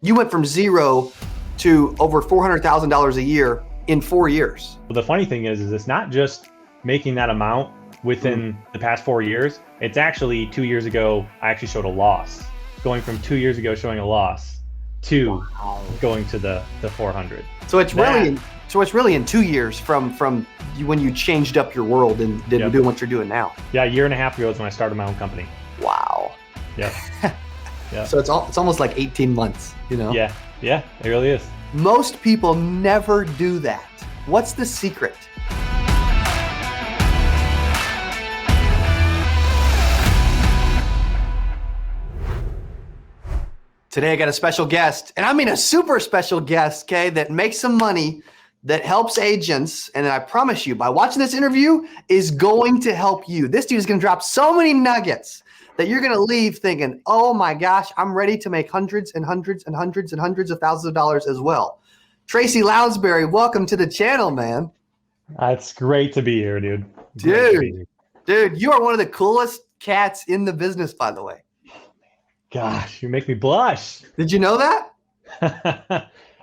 You went from zero to over $400,000 a year in 4 years. Well, the funny thing is it's not just making that amount within the past 4 years. It's actually 2 years ago, I actually showed a loss. Going from 2 years ago showing a loss to going to the 400. So it's really in 2 years from when you changed up your world and didn't do what you're doing now. Yeah, a year and a half ago is when I started my own company. Wow. Yeah. Yeah. So it's almost like 18 months, you know? Yeah, it really is. Most people never do that. What's the secret? Today I got a special guest, and I mean a super special guest, okay, that makes some money, that helps agents, and I promise you, by watching this interview, is going to help you. This dude is going to drop so many nuggets that you're going to leave thinking, oh my gosh, I'm ready to make hundreds and hundreds and hundreds and hundreds of thousands of dollars as well. Tracy Lownsberry, welcome to the channel, man. It's great to be here, dude. Dude, you are one of the coolest cats in the business, by the way. Gosh, you make me blush. Did you know that?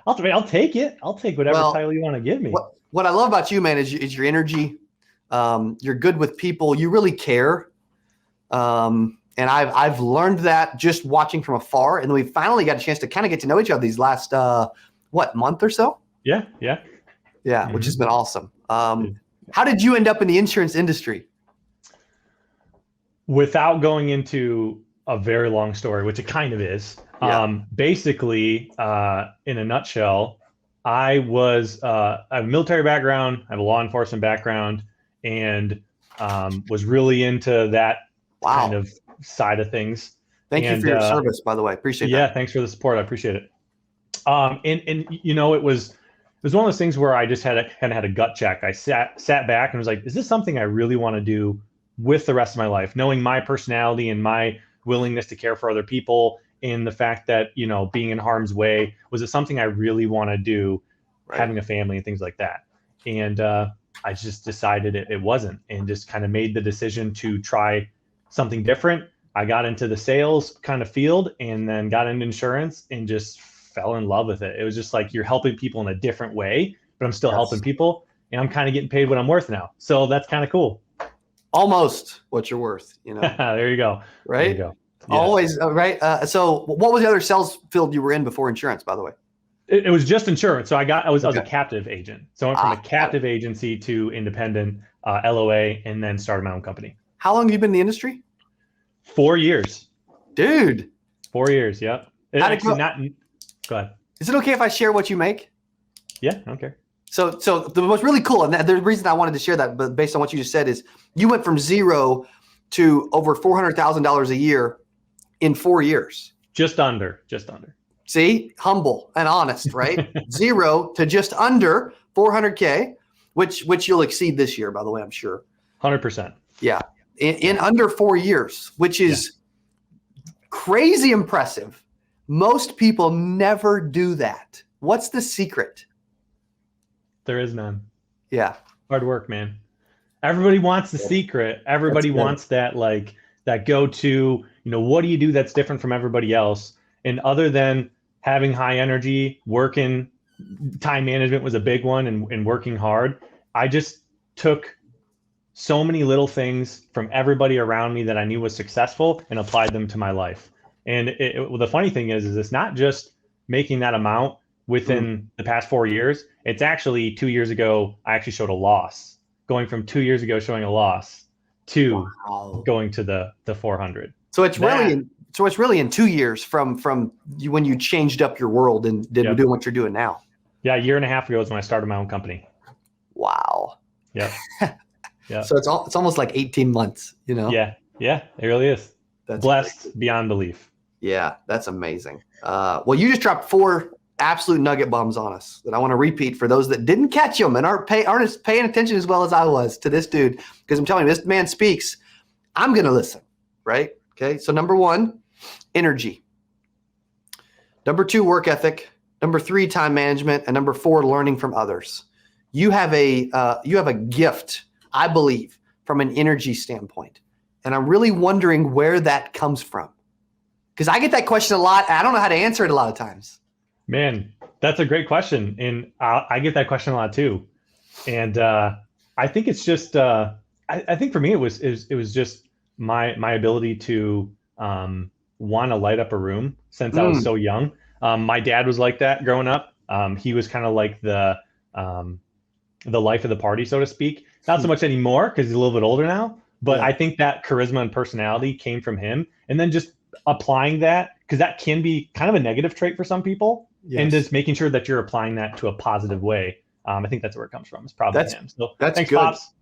I'll take it. I'll take whatever title you want to give me. What I love about you, man, is your energy. You're good with people. You really care. And I've learned that just watching from afar. And we finally got a chance to kind of get to know each other these last, month or so? Yeah. Which has been awesome. How did you end up in the insurance industry? Without going into a very long story, which it kind of is. Basically, in a nutshell, I have a military background, I have a law enforcement background, and was really into that kind of side of things. Thank you for your service, by the way. Appreciate that. Yeah, thanks for the support. I appreciate it. And you know, it was one of those things where I just had a gut check. I sat back and was like, is this something I really want to do with the rest of my life? Knowing my personality and my willingness to care for other people, and the fact that, you know, being in harm's way, was it something I really want to do, having a family and things like that? And I just decided it wasn't, and just kind of made the decision to try something different. I got into the sales kind of field, and then got into insurance and just fell in love with it. It was just like, you're helping people in a different way, but I'm still helping people, and I'm kind of getting paid what I'm worth now. So that's kind of cool. Almost what you're worth, you know. There you go. Right? There you go. Yeah. Always, right? So what was the other sales field you were in before insurance, by the way? It was just insurance. So I was a captive agent. So I went from a captive agency to independent LOA, and then started my own company. How long have you been in the industry? 4 years. Dude. 4 years, yep. Go ahead. Is it okay if I share what you make? Yeah, I don't care. So what's really cool, and the reason I wanted to share that, but based on what you just said, is you went from zero to over $400,000 a year in 4 years. Just under. See, humble and honest, right? Zero to just under 400K, which you'll exceed this year, by the way, I'm sure. 100%. Yeah, in under 4 years, which is crazy impressive. Most people never do that. What's the secret? There is none. Yeah. Hard work, man. Everybody wants the secret. Everybody wants that, like, that go-to, you know, what do you do that's different from everybody else? And other than having high energy, working, time management was a big one, and working hard, I just took so many little things from everybody around me that I knew was successful and applied them to my life. And the funny thing is it's not just making that amount within the past 4 years. It's actually 2 years ago, I actually showed a loss. Going from 2 years ago showing a loss to going to the 400. So it's really in 2 years from when you changed up your world and didn't do what you're doing now. Yeah, a year and a half ago is when I started my own company. Wow. Yeah. Yeah. So it's almost like 18 months, you know? Yeah, it really is. That's blessed beyond belief. Yeah, that's amazing. Well, you just dropped 4 absolute nugget bombs on us that I want to repeat for those that didn't catch them and aren't paying attention as well as I was to this dude, because I'm telling you, this man speaks. I'm going to listen, right? Okay. So number 1, energy. Number 2, work ethic. Number 3, time management. And number 4, learning from others. You have a gift, I believe, from an energy standpoint. And I'm really wondering where that comes from. Because I get that question a lot, and I don't know how to answer it a lot of times. Man, that's a great question. And I get that question a lot too. And I think it's just, I think for me, it was just my ability to want to light up a room since I was Mm, so young. My dad was like that growing up. He was kind of like the life of the party, so to speak. Not so much anymore because he's a little bit older now. But yeah. I think that charisma and personality came from him. And then just applying that, because that can be kind of a negative trait for some people, and Yes. just making sure that you're applying that to a positive way. I think that's where it comes from. It's probably That's him. So that's thanks, good. Pops.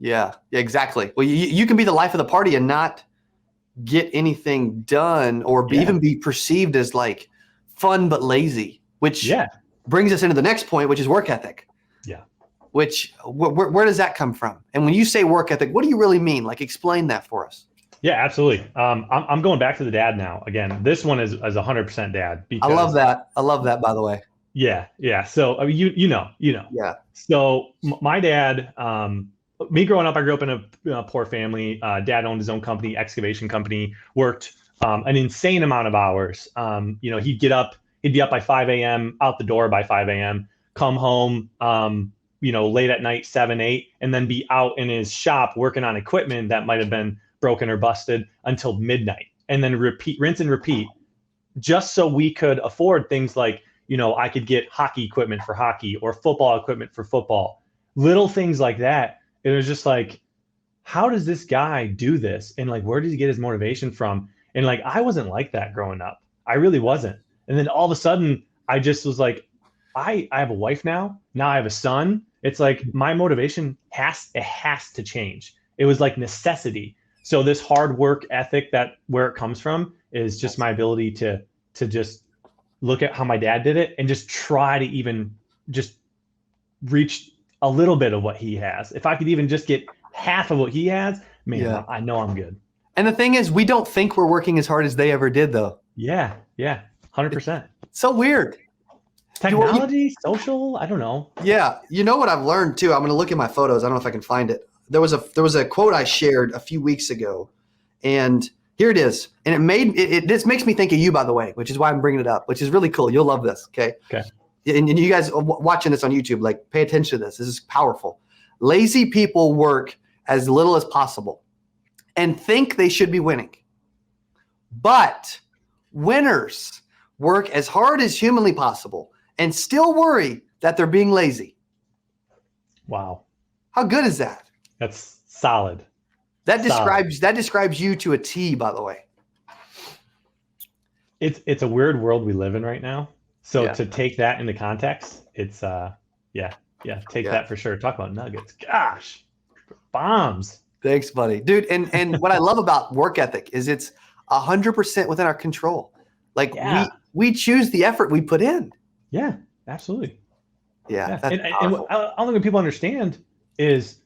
Yeah, exactly. Well, you can be the life of the party and not get anything done or Yeah. even be perceived as like fun but lazy, which Yeah. brings us into the next point, which is work ethic. Yeah. Which where does that come from? And when you say work ethic, what do you really mean? Like, explain that for us. Yeah, absolutely. I'm going back to the dad now. Again, this one is 100% dad I love because that. I love that, by the way. yeah. So I mean, you know. Yeah. So my dad, me growing up, I grew up in a poor family. Dad owned his own company, excavation company, worked an insane amount of hours. He'd be up by 5 a.m., out the door by 5 a.m., come home, late at night, 7, 8, and then be out in his shop working on equipment that might have been broken or busted until midnight, and then rinse and repeat, just so we could afford things like, I could get hockey equipment for hockey or football equipment for football, little things like that. It was just like, how does this guy do this? And like, where does he get his motivation from? And like, I wasn't like that growing up. I really wasn't. And then all of a sudden, I just was like, I have a wife now. Now I have a son. It's like my motivation has to change. It was like necessity. So this hard work ethic, that where it comes from, is just my ability to just look at how my dad did it and just try to even just reach a little bit of what he has. If I could even just get half of what he has, man, Yeah. I know I'm good. And the thing is, we don't think we're working as hard as they ever did, though. Yeah, 100%. So weird. Technology, social, I don't know. Yeah. You know what I've learned too? I'm going to look at my photos. I don't know if I can find it. There was a quote I shared a few weeks ago, and here it is. And it made this makes me think of you, by the way, which is why I'm bringing it up, which is really cool. You'll love this. Okay. And you guys watching this on YouTube, like, pay attention to this. This is powerful. Lazy people work as little as possible and think they should be winning. But winners work as hard as humanly possible and still worry that they're being lazy. Wow. How good is that? That's solid. That describes you to a T, by the way. It's a weird world we live in right now. So Yeah. to take that into context, it's take that for sure. Talk about nuggets. Gosh, bombs. Thanks, buddy. Dude, and what I love about work ethic is it's 100% within our control. Like, we choose the effort we put in. Yeah, absolutely. Yeah. That's and what I don't think people understand is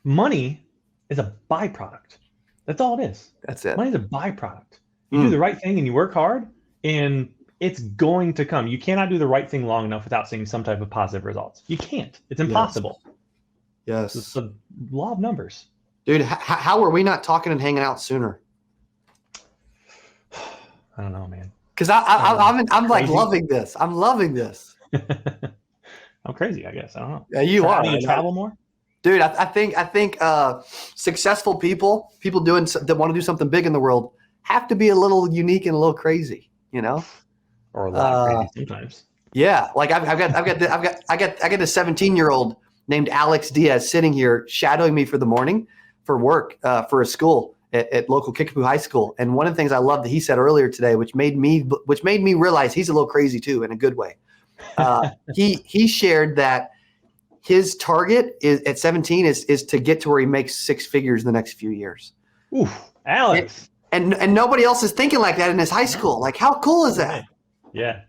money is a byproduct. That's all it is. That's it. Money is a byproduct. You do the right thing and you work hard, and it's going to come. You cannot do the right thing long enough without seeing some type of positive results. You can't. It's impossible. Yes. It's the law of numbers. Dude, how are we not talking and hanging out sooner? I don't know, man. Because I'm like loving this. I'm loving this. I'm crazy, I guess. I don't know. Yeah, you are. Do you travel more? Dude, I think successful people that want to do something big in the world have to be a little unique and a little crazy, Or a lot crazy sometimes. Yeah, like I got a 17-year-old named Alex Diaz sitting here shadowing me for the morning for work for a school at local Kickapoo High School. And one of the things I love that he said earlier today, which made me realize he's a little crazy too, in a good way. He shared that his target is at 17 is to get to where he makes six figures in the next few years. Ooh, Alex. And nobody else is thinking like that in his high school. Like, how cool is that? Yeah.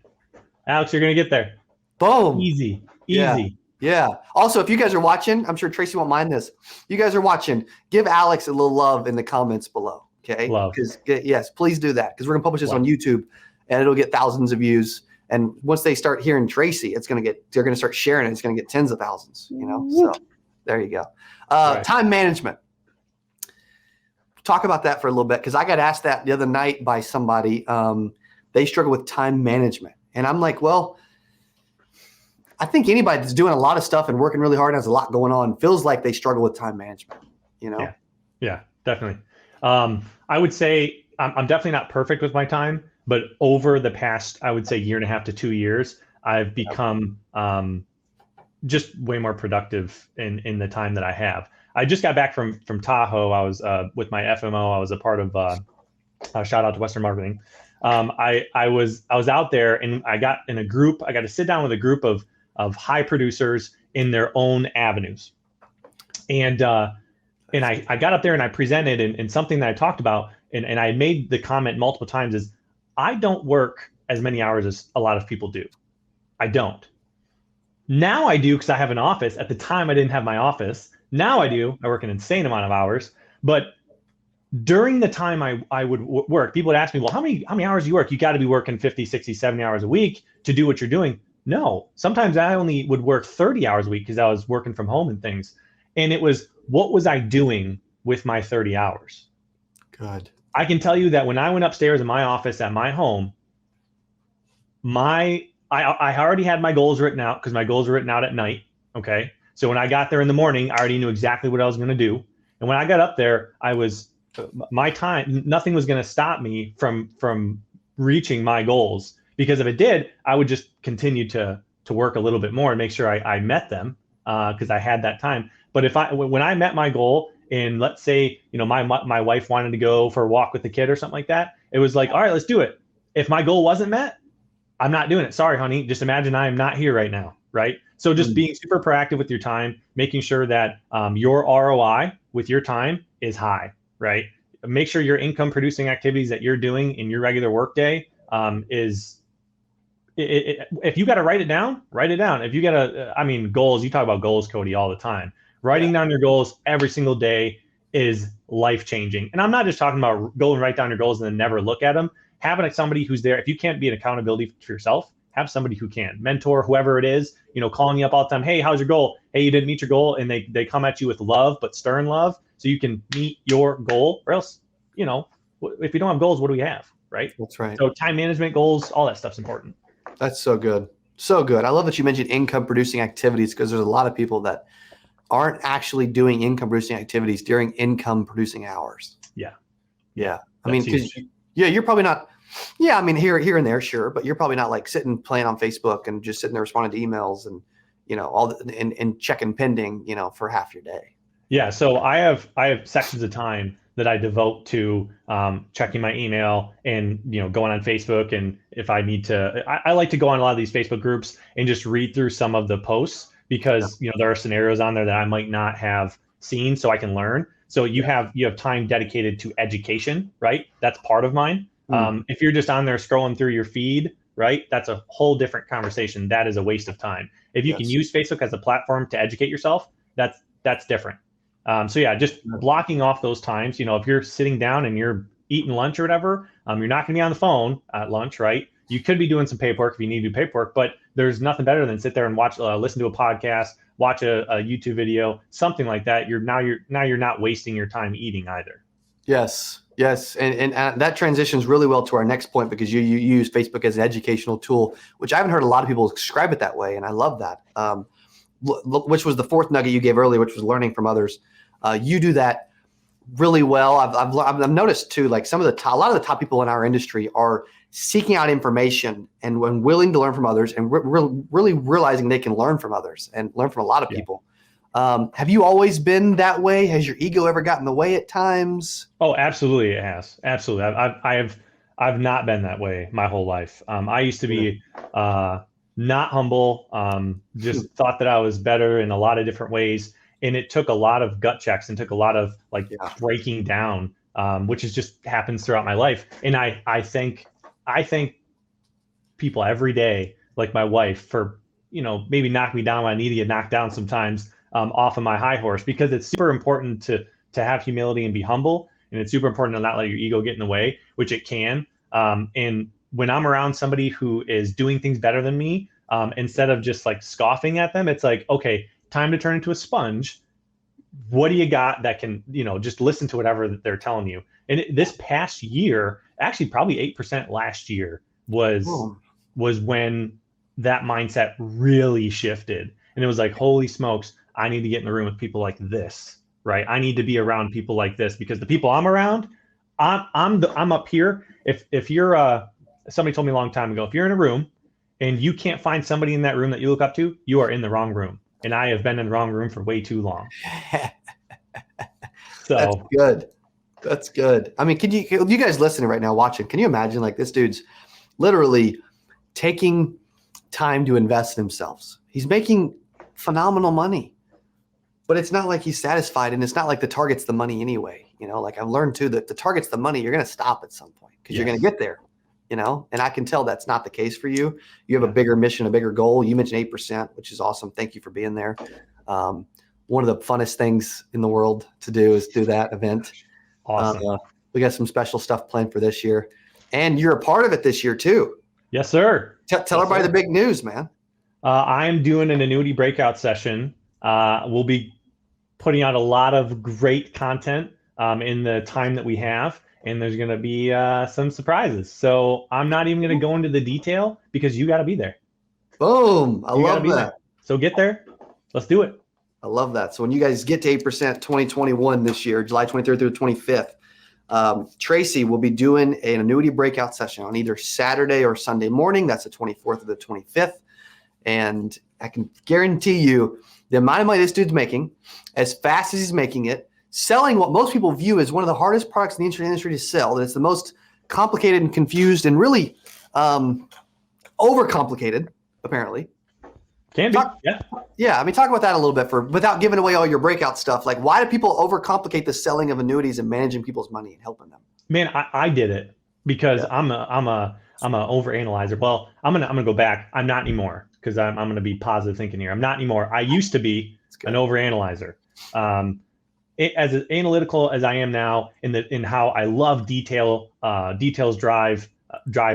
Alex, you're going to get there. Boom. Easy. Yeah. Also, if you guys are watching, I'm sure Tracy won't mind this. You guys are watching, give Alex a little love in the comments below. Okay. Love. Yes, please do that. Because we're going to publish this on YouTube and it'll get thousands of views. And once they start hearing Tracy, they're going to start sharing it. It's going to get tens of thousands, So there you go. Right. Time management. Talk about that for a little bit. Because I got asked that the other night by somebody. they struggle with time management. And I'm like, well, I think anybody that's doing a lot of stuff and working really hard and has a lot going on feels like they struggle with time management, you know? Yeah, definitely. I would say I'm definitely not perfect with my time, but over the past, I would say 1.5 to 2 years, I've become just way more productive in the time that I have. I just got back from Tahoe. I was with my FMO. I was a part of shout out to Western Marketing. I was out there, and I got in a group. I got to sit down with a group of high producers in their own avenues, and I got up there and I presented, and something that I talked about, and I made the comment multiple times is, I don't work as many hours as a lot of people do. I don't. Now I do because I have an office. At the time, I didn't have my office. Now I do. I work an insane amount of hours. But during the time I would work, people would ask me, well, how many hours do you work? You got to be working 50, 60, 70 hours a week to do what you're doing. No, sometimes I only would work 30 hours a week because I was working from home and things. And it was, what was I doing with my 30 hours? Good. I can tell you that when I went upstairs in my office at my home, I already had my goals written out because my goals were written out at night. Okay. So when I got there in the morning, I already knew exactly what I was going to do. And when I got up there, my time, nothing was going to stop me from reaching my goals, because if it did, I would just continue to work a little bit more and make sure I met them because I had that time. But when I met my goal, and let's say, my wife wanted to go for a walk with the kid or something like that, it was like, all right, let's do it. If my goal wasn't met, I'm not doing it. Sorry, honey. Just imagine I am not here right now. Right. So just being super proactive with your time, making sure that your ROI with your time is high. Right. Make sure your income producing activities that you're doing in your regular workday if you got to write it down, write it down. If you got to, goals, you talk about goals, Cody, all the time. Writing down your goals every single day is life-changing. And I'm not just talking about go and write down your goals and then never look at them. Having somebody who's there, if you can't be an accountability for yourself, have somebody who can. Mentor, whoever it is, calling you up all the time. Hey, how's your goal? Hey, you didn't meet your goal. And they come at you with love, but stern love, so you can meet your goal. Or else, if you don't have goals, what do we have? Right? That's right. So time management, goals, all that stuff's important. That's so good. So good. I love that you mentioned income producing activities, because there's a lot of people that aren't actually doing income producing activities during income producing hours. Yeah. Because you're probably not. Yeah, here and there, sure, but you're probably not like sitting playing on Facebook and just sitting there responding to emails and and checking pending for half your day. Yeah. So I have sections of time that I devote to checking my email and going on Facebook, and if I need to, I like to go on a lot of these Facebook groups and just read through some of the posts, because there are scenarios on there that I might not have seen, so I can learn. So you have time dedicated to education, right? That's part of mine. If you're just on there scrolling through your feed, right, that's a whole different conversation. That is a waste of time. If you can use Facebook as a platform to educate yourself, that's different. Just blocking off those times. If you're sitting down and you're eating lunch or whatever, you're not going to be on the phone at lunch, right? You could be doing some paperwork if you need to do paperwork, but there's nothing better than sit there and listen to a podcast, watch a YouTube video, something like that. You're not wasting your time eating either. Yes. And that transitions really well to our next point, because you use Facebook as an educational tool, which I haven't heard a lot of people describe it that way. And I love that, which was the fourth nugget you gave earlier, which was learning from others. You do that really well. I've noticed too, like a lot of the top people in our industry are seeking out information and when willing to learn from others, and really realizing they can learn from others and learn from a lot of people. Have you always been that way? Has your ego ever gotten in the way at times? Oh, absolutely. It has. Absolutely. I've not been that way my whole life. I used to be, not humble, just thought that I was better in a lot of different ways. And it took a lot of gut checks and took a lot of breaking down, which just happens throughout my life. And I thank people every day, like my wife, for, maybe knock me down when I need to get knocked down sometimes, off of my high horse, because it's super important to have humility and be humble. And it's super important to not let your ego get in the way, which it can. And when I'm around somebody who is doing things better than me, instead of just like scoffing at them, it's like, okay, time to turn into a sponge. What do you got that can, just listen to whatever they're telling you? And this past year, actually probably 8% last year, was Boom. was when that mindset really shifted. And it was like, holy smokes, I need to get in the room with people like this, right? I need to be around people like this, because the people I'm around, I'm up here. If you're somebody told me a long time ago, if you're in a room and you can't find somebody in that room that you look up to, you are in the wrong room. And I have been in the wrong room for way too long. So That's good. That's good. I mean, you guys listening right now, watching, can you imagine, like, this dude's literally taking time to invest in himself. He's making phenomenal money, but it's not like he's satisfied, and it's not like the target's the money anyway. Like, I've learned too that the target's the money. You're going to stop at some point because you're going to get there, and I can tell that's not the case for you. You have a bigger mission, a bigger goal. You mentioned 8%, which is awesome. Thank you for being there. One of the funnest things in the world to do is do that event. awesome. We got some special stuff planned for this year, and you're a part of it this year too. Yes, sir. Tell everybody the big news, man. I'm doing an annuity breakout session. We'll be putting out a lot of great content in the time that we have, and there's going to be some surprises. So I'm not even going to go into the detail because you got to be there. Boom. I love that. There. So get there. Let's do it. I love that. So when you guys get to 8% 2021 this year, July 23rd through the 25th, Tracy will be doing an annuity breakout session on either Saturday or Sunday morning. That's the 24th or the 25th. And I can guarantee you the amount of money this dude's making, as fast as he's making it, selling what most people view as one of the hardest products in the insurance industry to sell, that it's the most complicated and confused and really overcomplicated, apparently. Can be. Yeah. I mean, talk about that a little bit without giving away all your breakout stuff. Like, why do people overcomplicate the selling of annuities and managing people's money and helping them? Man, I did it because I'm a overanalyzer. Well, I'm gonna go back. I'm not anymore, because I'm gonna be positive thinking here. I'm not anymore. I used to be an overanalyzer. As analytical as I am now, in how I love details drive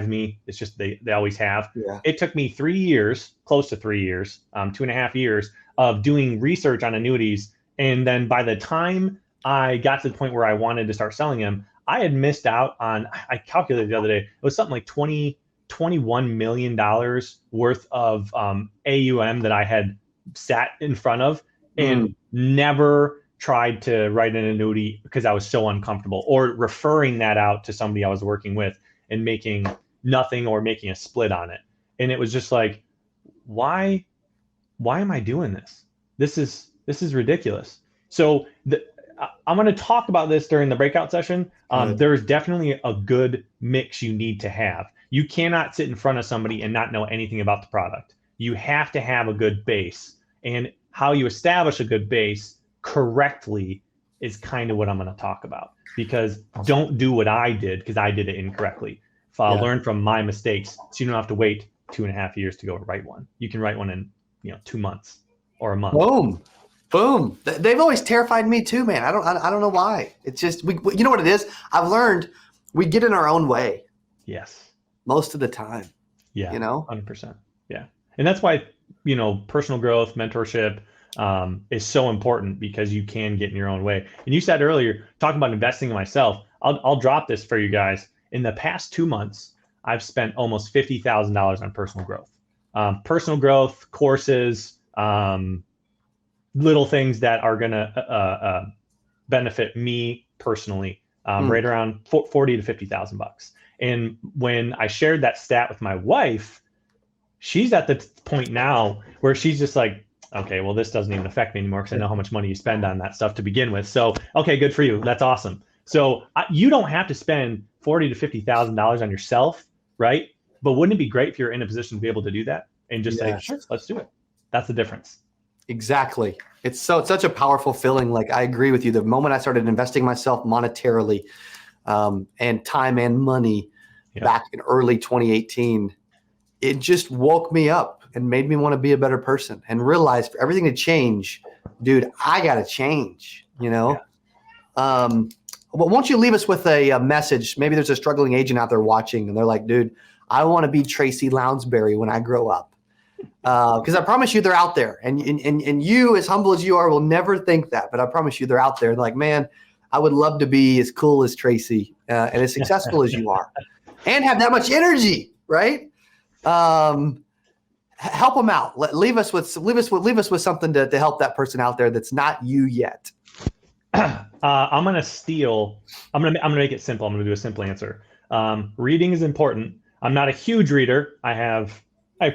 me. It's just they always have. Yeah. It took me 3 years, close to 3 years, 2.5 years of doing research on annuities. And then by the time I got to the point where I wanted to start selling them, I had missed out on, I calculated the other day, it was something like $21 million worth of AUM that I had sat in front of and never tried to write an annuity because I was so uncomfortable, or referring that out to somebody I was working with and making nothing or making a split on it. And it was just like, why am I doing this? This is ridiculous. So I'm going to talk about this during the breakout session. There's definitely a good mix you need to have. You cannot sit in front of somebody and not know anything about the product. You have to have a good base, and how you establish a good base correctly is kind of what I'm going to talk about. Because don't do what I did, because I did it incorrectly. Learn from my mistakes, so you don't have to wait 2.5 years to go write one. You can write one in 2 months or a month. Boom. They've always terrified me too, man. I don't know why. It's just you know what it is? I've learned we get in our own way. Yes. Most of the time. Yeah. 100%. Yeah. And that's why personal growth, mentorship is so important, because you can get in your own way. And you said earlier, talking about investing in myself, I'll drop this for you guys. In the past 2 months, I've spent almost $50,000 on personal growth, courses, little things that are going to benefit me personally, right around $40,000 to $50,000. And when I shared that stat with my wife, she's at the point now where she's just like, okay, well, this doesn't even affect me anymore, because I know how much money you spend on that stuff to begin with. So, okay, good for you. That's awesome. So you don't have to spend $40,000 to $50,000 on yourself, right? But wouldn't it be great if you're in a position to be able to do that and just say, sure, let's do it? That's the difference. Exactly. It's such a powerful feeling. Like, I agree with you. The moment I started investing myself monetarily and time and money back in early 2018, it just woke me up and made me want to be a better person, and realize for everything to change, dude, I got to change, Well, won't you leave us with a message? Maybe there's a struggling agent out there watching, and they're like, dude, I want to be Tracy Lownsberry when I grow up. Because I promise you they're out there. And you, as humble as you are, will never think that. But I promise you they're out there. They're like, man, I would love to be as cool as Tracy and as successful as you are, and have that much energy. right? Help them out. Leave us with something to help that person out there that's not you yet. I'm gonna make it simple. I'm gonna do a simple answer. Reading is important. I'm not a huge reader. I have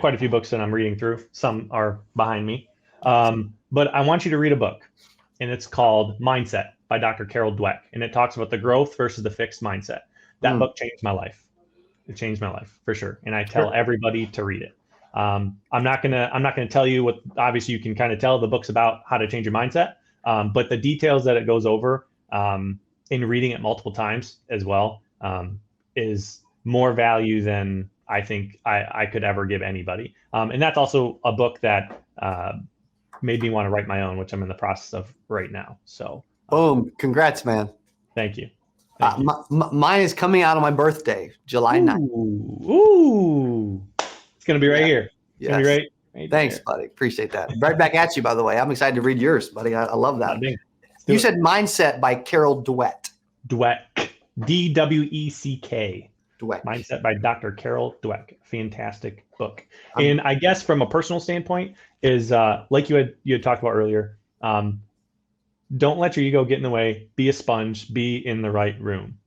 quite a few books that I'm reading through. Some are behind me. But I want you to read a book, and it's called Mindset by Dr. Carol Dweck, and it talks about the growth versus the fixed mindset. That book changed my life. It changed my life for sure, and I tell everybody to read it. I'm not gonna tell you what. Obviously, you can kind of tell the book's about how to change your mindset, but the details that it goes over in reading it multiple times as well is more value than I think I could ever give anybody. And that's also a book that made me want to write my own, which I'm in the process of right now. So, boom! Congrats, man. Thank you. Mine is coming out on my birthday, July 9th. Ooh. It's going to be right here. It's going to be right Thanks, there. buddy. Appreciate that. Right back at you, by the way. I'm excited to read yours, buddy. I love that. You said Mindset by Carol Dweck. Dweck. D-W-E-C-K. Dweck. Mindset by Dr. Carol Dweck. Fantastic book. And I guess from a personal standpoint is like you had talked about earlier, don't let your ego get in the way. Be a sponge. Be in the right room.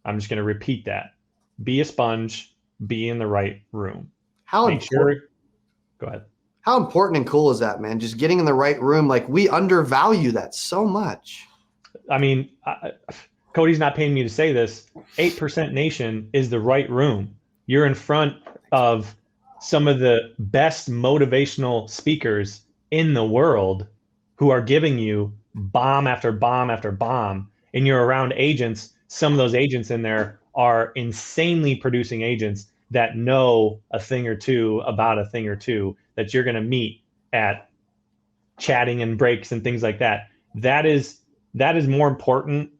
I'm just going to repeat that. Be a sponge. Be in the right room. Go ahead. How important and cool is that, man? Just getting in the right room. Like, we undervalue that so much. I mean, Cody's not paying me to say this. 8% Nation is the right room. You're in front of some of the best motivational speakers in the world who are giving you bomb after bomb after bomb. And you're around agents. Some of those agents in there are insanely producing agents that know a thing or two about a thing or two that you're going to meet at chatting and breaks and things like that. That is more important.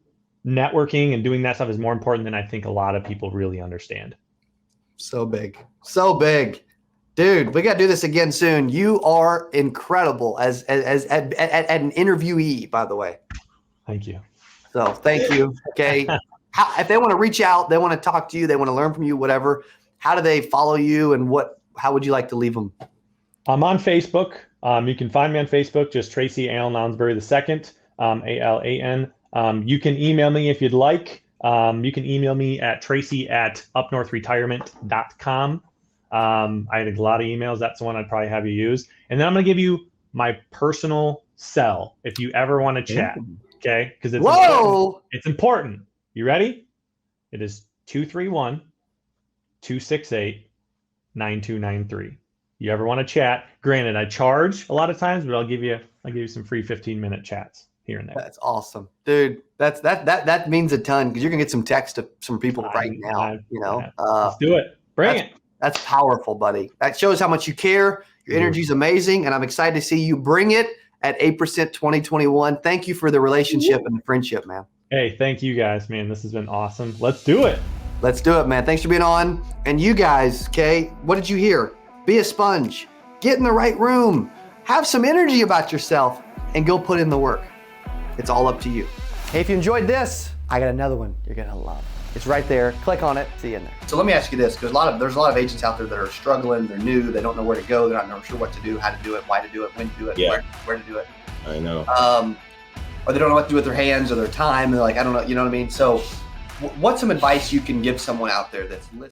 Networking and doing that stuff is more important than I think a lot of people really understand. So big. Dude, we got to do this again soon. You are incredible as an interviewee, by the way. Thank you. So thank you. Okay. If they want to reach out, they want to talk to you, they want to learn from you, whatever, how do they follow you, and how would you like to leave them? I'm on Facebook. You can find me on Facebook, just Tracy Lownsberry II, A-L-A-N. You can email me if you'd like. You can email me at tracy@upnorthretirement.com. I had a lot of emails. That's the one I'd probably have you use. And then I'm going to give you my personal cell if you ever want to chat. Okay? Because it's important. You ready? It is 231-268-9293. You ever want to chat? Granted, I charge a lot of times, but I'll give you some free 15-minute chats here and there. That's awesome, dude. That means a ton, because you're gonna get some text from people right now. Let's do it. Bring it. That's powerful, buddy. That shows how much you care. Your energy is amazing, and I'm excited to see you bring it at 8% 2021. Thank you for the relationship and the friendship, man. Hey, thank you guys, man. This has been awesome. Let's do it. Let's do it, man. Thanks for being on. And you guys, okay, what did you hear? Be a sponge. Get in the right room. Have some energy about yourself and go put in the work. It's all up to you. Hey, if you enjoyed this, I got another one you're going to love. It's right there. Click on it. See you in there. So let me ask you this, because there's a lot of agents out there that are struggling. They're new. They don't know where to go. They're not sure what to do, how to do it, why to do it, when to do it, where to do it. I know. Or they don't know what to do with their hands or their time. They're like, I don't know. You know what I mean? So what's some advice you can give someone out there that's listening?